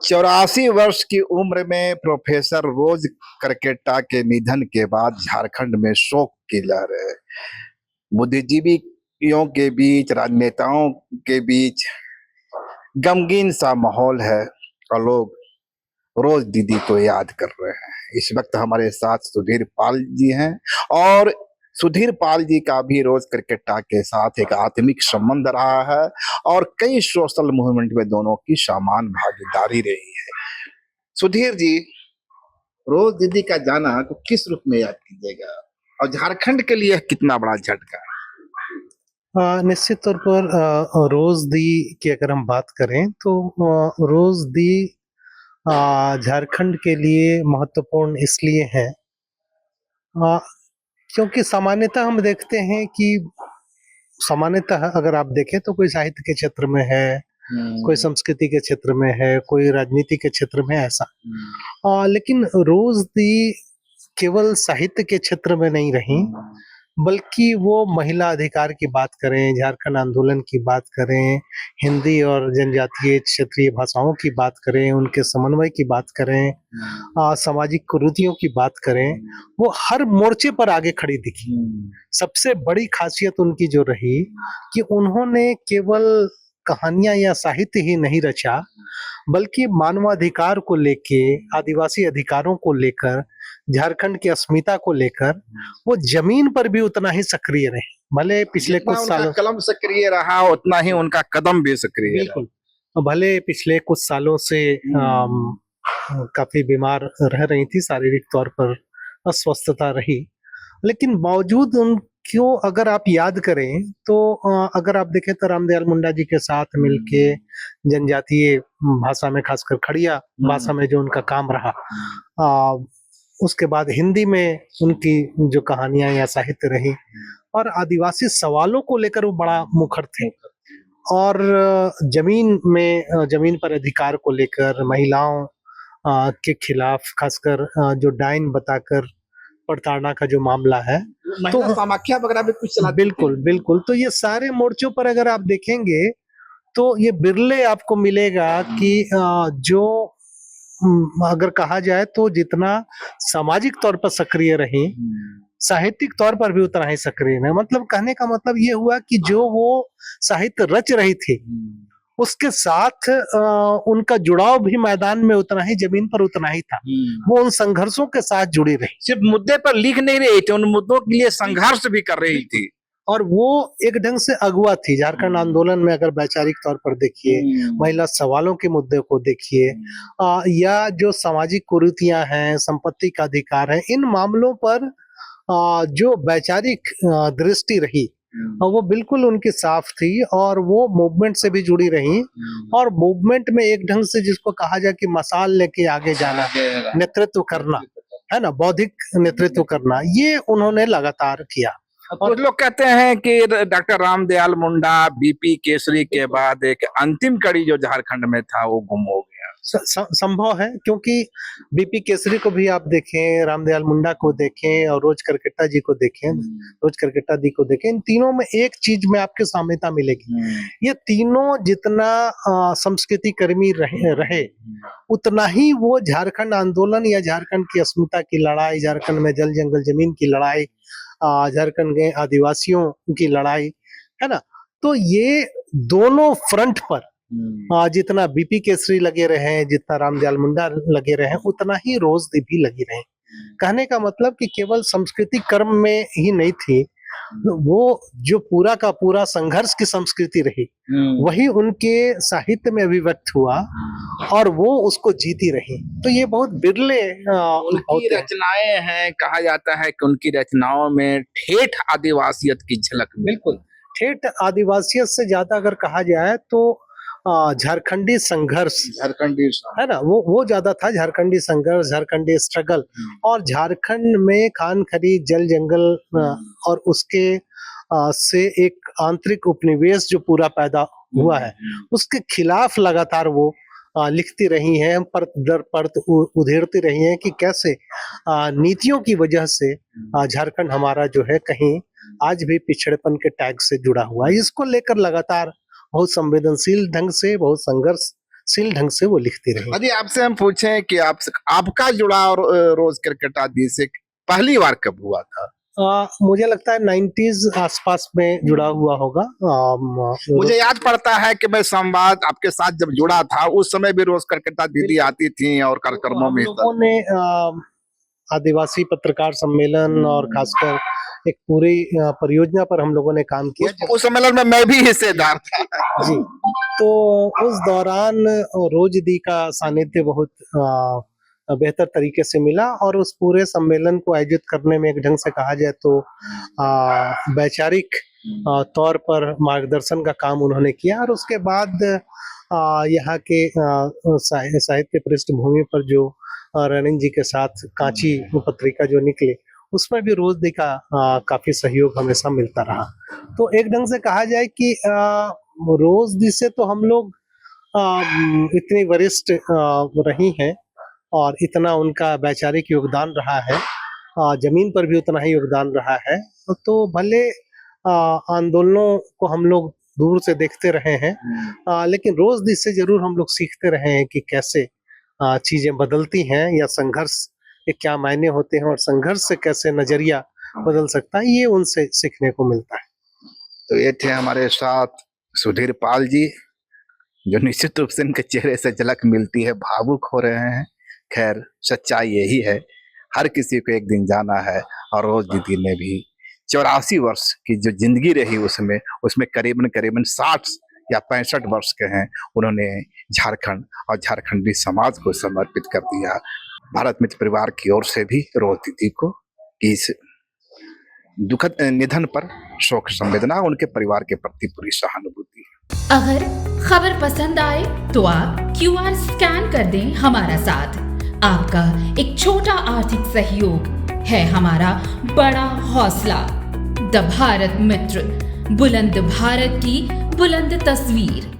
84 वर्ष की उम्र में प्रोफेसर रोज करकेटा के निधन के बाद झारखंड में शोक की लहर है। बुद्धिजीवियों के बीच, राजनेताओं के बीच गमगीन सा माहौल है और लोग रोज दीदी को याद कर रहे हैं। इस वक्त हमारे साथ सुधीर पाल जी हैं और सुधीर पाल जी का भी रोज क्रिकेटा के साथ एक आत्मिक संबंध रहा है और कई सोशल मूवमेंट में दोनों की समान भागीदारी रही है। सुधीर जी, रोज दीदी का जाना तो किस रूप में याद कीजिएगा और झारखंड के लिए कितना बड़ा झटका? निश्चित तौर पर रोज दी की अगर हम बात करें तो रोज दी झारखंड के लिए महत्वपूर्ण इसलिए है क्योंकि सामान्यतः हम देखते हैं कि सामान्यतः अगर आप देखें तो कोई साहित्य के क्षेत्र में है, कोई संस्कृति के क्षेत्र में है, कोई राजनीति के क्षेत्र में ऐसा। लेकिन रोज दी केवल साहित्य के क्षेत्र में नहीं रही, बल्कि वो महिला अधिकार की बात करें, झारखंड आंदोलन की बात करें, हिंदी और जनजातीय क्षेत्रीय भाषाओं की बात करें, उनके समन्वय की बात करें, सामाजिक कुरीतियों की बात करें, वो हर मोर्चे पर आगे खड़ी दिखी। सबसे बड़ी खासियत उनकी जो रही कि उन्होंने केवल कहानियां या साहित्य ही नहीं रचा, बल्कि मानवाधिकार को लेके, आदिवासी अधिकारों को लेकर, झारखंड की अस्मिता को लेकर वो जमीन पर भी उतना ही सक्रिय रहे। भले पिछले कुछ सालों कलम सक्रिय रहा उतना ही उनका कदम भी सक्रिय बिल्कुल, भले पिछले कुछ सालों से काफी बीमार रह रही थी, शारीरिक तौर पर अस्वस्थता रही, लेकिन बावजूद उनको अगर आप याद करें तो अगर आप देखें तो रामदयाल मुंडा जी के साथ मिलके जनजातीय भाषा में, खासकर खड़िया भाषा में जो उनका काम रहा, उसके बाद हिंदी में उनकी जो कहानियां या साहित्य रही, और आदिवासी सवालों को लेकर वो बड़ा मुखर थे, और जमीन पर अधिकार को लेकर, महिलाओं के खिलाफ, खासकर जो डाइन बताकर प्रताड़ना का जो मामला है, तो समाख्या वगैरह भी कुछ चला। बिल्कुल बिल्कुल। तो ये सारे मोर्चों पर अगर आप देखेंगे तो ये बिरले आपको मिलेगा कि जो अगर कहा जाए तो जितना सामाजिक तौर पर सक्रिय रही, साहित्यिक तौर पर भी उतना ही सक्रिय है। मतलब कहने का मतलब ये हुआ कि जो वो साहित्य रच रही थी उसके साथ उनका जुड़ाव भी मैदान में उतना ही, जमीन पर उतना ही था। वो उन संघर्षों के साथ जुड़ी रही, सिर्फ मुद्दे पर लिख नहीं रही थी, उन मुद्दों के लिए संघर्ष भी कर रही थी, और वो एक ढंग से अगुआ थी। झारखंड आंदोलन में अगर वैचारिक तौर पर देखिए, महिला सवालों के मुद्दे को देखिए, या जो सामाजिक कुरीतियां हैं, संपत्ति का अधिकार है, इन मामलों पर जो वैचारिक दृष्टि रही वो बिल्कुल उनकी साफ थी, और वो मूवमेंट से भी जुड़ी रही, और मूवमेंट में एक ढंग से जिसको कहा जाए कि मशाल लेके आगे जाना, नेतृत्व करना है ना, बौद्धिक नेतृत्व करना, ये उन्होंने लगातार किया। कुछ लोग कहते हैं कि डॉक्टर रामदयाल मुंडा बीपी केसरी के बाद एक अंतिम कड़ी जो झारखंड में था वो गुम हो गया। संभव है, क्योंकि बीपी केसरी को भी आप देखें, रामदयाल मुंडा को देखें और रोज करकेटा जी को देखें, रोज करकेटा दी को देखें, इन तीनों में एक चीज में आपके साम्यता मिलेगी। ये तीनों जितना संस्कृति कर्मी रहे उतना ही वो झारखंड आंदोलन या झारखंड की अस्मिता की लड़ाई, झारखंड में जल जंगल जमीन की लड़ाई, झारखंड के आदिवासियों की लड़ाई, है ना, तो ये दोनों फ्रंट पर जितना बीपी केसरी लगे रहे, जितना रामदयाल मुंडा लगे रहे, उतना ही रोज दी भी लगी रहे। कहने का मतलब कि केवल संस्कृति कर्म में ही नहीं थी, वो जो पूरा का पूरा संघर्ष की संस्कृति रही वही उनके साहित्य में अभिव्यक्त हुआ, और वो उसको जीती रही। तो ये बहुत बिरले उनकी रचनाएं हैं। कहा जाता है कि उनकी रचनाओं में ठेठ आदिवासियत की झलक। बिल्कुल, ठेठ आदिवासियत से ज्यादा अगर कहा जाए तो झारखंडी संघर्ष, झारखंडी है ना, वो ज्यादा था। झारखंडी संघर्ष, झारखंडी स्ट्रगल, और झारखंड में खान खरीद, जल जंगल और उसके से एक आंतरिक उपनिवेश जो पूरा पैदा हुआ है, उसके खिलाफ लगातार वो लिखती रही हैं, परत दर परत उधेड़ती रही हैं कि कैसे नीतियों की वजह से झारखंड हमारा जो है कहीं आज भी पिछड़ेपन के टैग से जुड़ा हुआ है। इसको लेकर लगातार बहुत संवेदनशील ढंग से, बहुत संघर्ष संवेदनशील ढंग से वो लिखती रही। यदि आपसे हम पूछें कि आपका जुड़ाव रोज क्रिकेट आदि से पहली बार कब हुआ था? मुझे लगता है 90s आसपास में जुड़ा हुआ होगा। मुझे याद पड़ता है कि मैं संवाद आपके साथ जब जुड़ा था उस समय भी रोज क्रिकेट दीदी आती थी और कार्यक्रमों में लोगों ने आदिवासी पत्रकार सम्मेलन और खासकर एक पूरी परियोजना पर हम लोगों ने काम किया। उस सम्मेलन में मैं भी हिस्सेदार था। जी, तो उस दौरान रोज दी का सानिध्य बहुत बेहतर तरीके से मिला और उस पूरे सम्मेलन को आयोजित करने में एक ढंग से कहा जाए तो वैचारिक तौर पर मार्गदर्शन का काम उन्होंने किया। और उसके बाद यहाँ के साहित्य पृष्ठभूमि पर जो रनिन जी के साथ कांची पत्रिका जो निकले उसमें भी रोज दी का काफी सहयोग हमेशा मिलता रहा। तो एक ढंग से कहा जाए कि रोज दी से तो हम लोग इतनी वरिष्ठ रही हैं और इतना उनका वैचारिक योगदान रहा है, जमीन पर भी उतना ही योगदान रहा है। तो भले आंदोलनों को हम लोग दूर से देखते रहे हैं, लेकिन रोज दी से जरूर हम लोग सीखते रहे हैं कि कैसे चीजें बदलती हैं या संघर्ष के क्या मायने होते हैं और संघर्ष से कैसे नजरिया बदल सकता है, ये उनसे सीखने को मिलता है। तो ये थे हमारे साथ सुधीर पाल जी, जो निश्चित रूप से इनके चेहरे से झलक मिलती है, भावुक हो रहे हैं। खैर सच्चाई यही है, हर किसी को एक दिन जाना है और रोज दीदी ने भी 84 वर्ष की जो जिंदगी रही उसमें करीबन 60 या 65 वर्ष के हैं, उन्होंने झारखंड और झारखंडी समाज को समर्पित कर दिया। भारत मित्र परिवार की ओर से भी रोज दीदी को इस दुखद निधन पर शोक संवेदना, उनके परिवार के प्रति पूरी सहानुभूति। अगर खबर पसंद आए तो आप QR स्कैन कर दें हमारा साथ। आपका एक छोटा आर्थिक सहयोग है हमारा बड़ा हौसला। द भारत मित्र, बुलंद भारत की बुलंद तस्वीर।